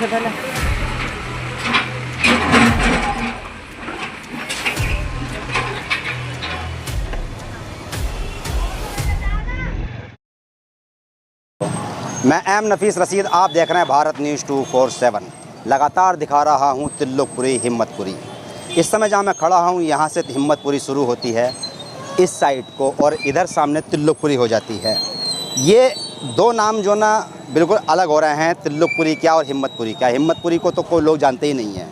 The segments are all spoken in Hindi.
से पहले। मैं एम नफीस रशीद, आप देख रहे हैं भारत न्यूज़ 247। लगातार दिखा रहा हूं तिल्लुकपुरी हिम्मतपुरी। इस समय जहां मैं खड़ा हूं यहां से हिम्मतपुरी शुरू होती है इस साइड को, और इधर सामने तिल्लुकपुरी हो जाती है। ये दो नाम जो ना बिल्कुल अलग हो रहे हैं, तिल्लुकपुरी क्या और हिम्मतपुरी क्या। हिम्मतपुरी को तो कोई लोग जानते ही नहीं हैं,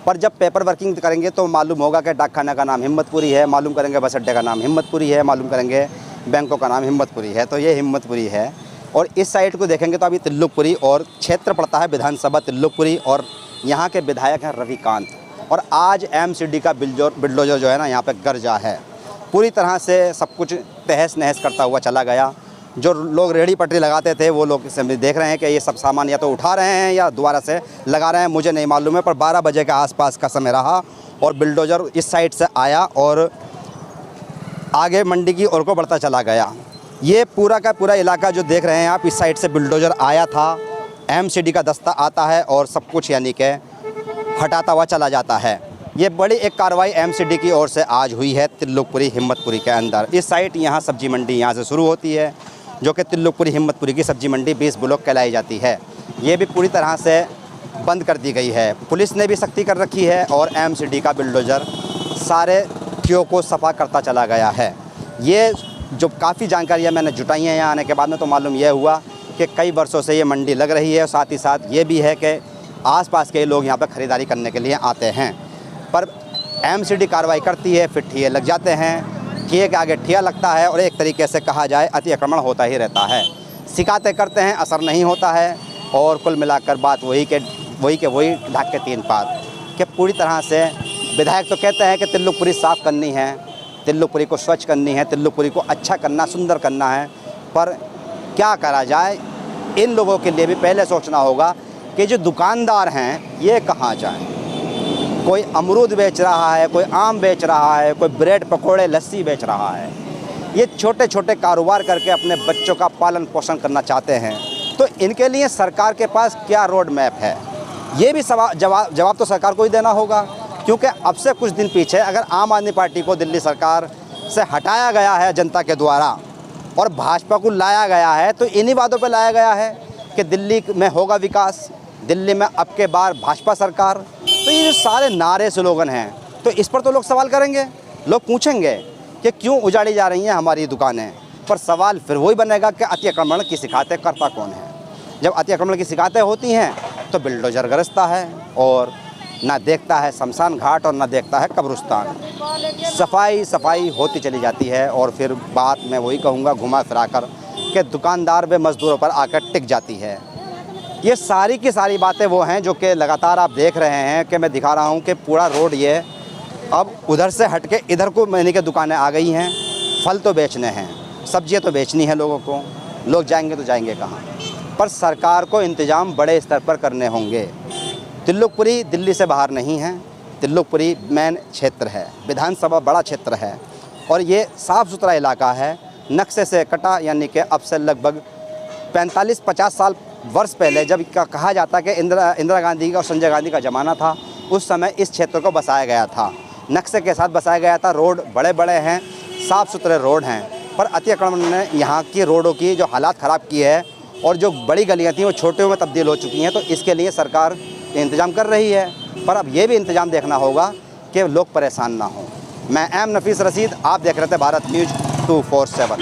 पर जब पेपर वर्किंग करेंगे तो मालूम होगा कि डाकखाना का नाम हिम्मतपुरी है, मालूम करेंगे बस अड्डे का नाम हिम्मतपुरी है, मालूम करेंगे बैंकों का नाम हिम्मतपुरी है। तो ये हिम्मतपुरी है। और इस साइड को देखेंगे तो अभी तिल्लुकपुरी, और क्षेत्र पड़ता है विधानसभा तिल्लुकपुरी, और यहाँ के विधायक हैं रविकांत। और आज एमसीडी का बिल्डोजर जो है ना यहाँ पे गरजा है, पूरी तरह से सब कुछ तहस नहस करता हुआ चला गया। जो लोग रेहड़ी पटरी लगाते थे वो लोग देख रहे हैं कि ये सब सामान या तो उठा रहे हैं या दोबारा से लगा रहे हैं, मुझे नहीं मालूम है। पर 12 बजे के आसपास का समय रहा और बिल्डोजर इस साइड से आया और आगे मंडी की ओर को बढ़ता चला गया। ये पूरा का पूरा इलाका जो देख रहे हैं आप, इस साइड से बिल्डोजर आया था, एमसीडी का दस्ता आता है और सब कुछ यानी कि हटाता हुआ चला जाता है। ये बड़ी एक कार्रवाई एमसीडी की ओर से आज हुई है तिल्लुकपुरी हिम्मतपुरी के अंदर। इस साइड यहाँ सब्जी मंडी यहाँ से शुरू होती है, जो कि तिल्लुकपुरी हिम्मतपुरी की सब्जी मंडी 20 ब्लॉक कहलाई जाती है। ये भी पूरी तरह से बंद कर दी गई है। पुलिस ने भी सख्ती कर रखी है और एमसीडी का बिल्डोजर सारे क्यों को सफ़ा करता चला गया है। ये जो काफ़ी जानकारियाँ मैंने जुटाई हैं यहाँ आने के बाद में, तो मालूम यह हुआ कि कई वर्षों से ये मंडी लग रही है। साथ ही साथ ये भी है कि आसपास के लोग यहाँ पर ख़रीदारी करने के लिए आते हैं, पर एमसीडी कार्रवाई करती है, फिर ठिये लग जाते हैं, ठिये के आगे ठिया लगता है, और एक तरीके से कहा जाए अतिक्रमण होता ही रहता है। शिकायतें करते हैं, असर नहीं होता है, और कुल मिलाकर बात वही ढाक के तीन पात कि पूरी तरह से विधायक तो कहते हैं कि तिल्लुकपुरी साफ़ करनी है, तिल्लुकपुरी को स्वच्छ करनी है, तिल्लुकपुरी को अच्छा करना, सुंदर करना है। पर क्या करा जाए, इन लोगों के लिए भी पहले सोचना होगा कि जो दुकानदार हैं ये कहाँ जाएं। कोई अमरूद बेच रहा है, कोई आम बेच रहा है, कोई ब्रेड पकोड़े लस्सी बेच रहा है। ये छोटे छोटे कारोबार करके अपने बच्चों का पालन पोषण करना चाहते हैं, तो इनके लिए सरकार के पास क्या रोड मैप है, ये भी जवाब तो सरकार को ही देना होगा। क्योंकि अब से कुछ दिन पीछे अगर आम आदमी पार्टी को दिल्ली सरकार से हटाया गया है जनता के द्वारा और भाजपा को लाया गया है, तो इन्हीं बातों पर लाया गया है कि दिल्ली में होगा विकास, दिल्ली में अब के बार भाजपा सरकार। तो ये जो सारे नारे स्लोगन हैं, तो इस पर तो लोग सवाल करेंगे, लोग पूछेंगे कि क्यों उजाड़ी जा रही हैं हमारी दुकानें। पर सवाल फिर वही बनेगा कि अतिक्रमण की शिकायतें करता कौन है। जब अतिक्रमण की शिकायतें होती हैं तो बिल्डोजर गरजता है और ना देखता है शमशान घाट और ना देखता है कब्रिस्तान। सफाई होती चली जाती है, और फिर बात मैं वही कहूँगा घुमा फिरा कर कि दुकानदार व मज़दूरों पर आकर टिक जाती है। ये सारी की सारी बातें वो हैं जो कि लगातार आप देख रहे हैं कि मैं दिखा रहा हूँ कि पूरा रोड ये अब उधर से हट के इधर को मैंने के दुकानें आ गई हैं। फल तो बेचने हैं, सब्जियाँ तो बेचनी है लोगों को, लोग जाएंगे तो जाएंगे कहाँ। पर सरकार को इंतज़ाम बड़े स्तर पर करने होंगे। तिल्लुकपुरी दिल्ली से बाहर नहीं है, तिल्लुकपुरी मेन क्षेत्र है, विधानसभा बड़ा क्षेत्र है, और ये साफ़ सुथरा इलाका है, नक्शे से कटा। यानी कि अब से लगभग 45-50 साल वर्ष पहले जब कहा जाता कि इंदिरा गांधी का और संजय गांधी का ज़माना था, उस समय इस क्षेत्र को बसाया गया था, नक्शे के साथ बसाया गया था। रोड बड़े बड़े हैं, साफ़ सुथरे रोड हैं, पर अतिक्रमण ने यहाँ की रोडों की जो हालात ख़राब की है, और जो बड़ी गलियाँ थी वो छोटे में तब्दील हो चुकी हैं। तो इसके लिए सरकार इंतज़ाम कर रही है, पर अब ये भी इंतज़ाम देखना होगा कि लोग परेशान ना हों। मैं एम नफीस रशीद, आप देख रहे थे भारत न्यूज़ 247।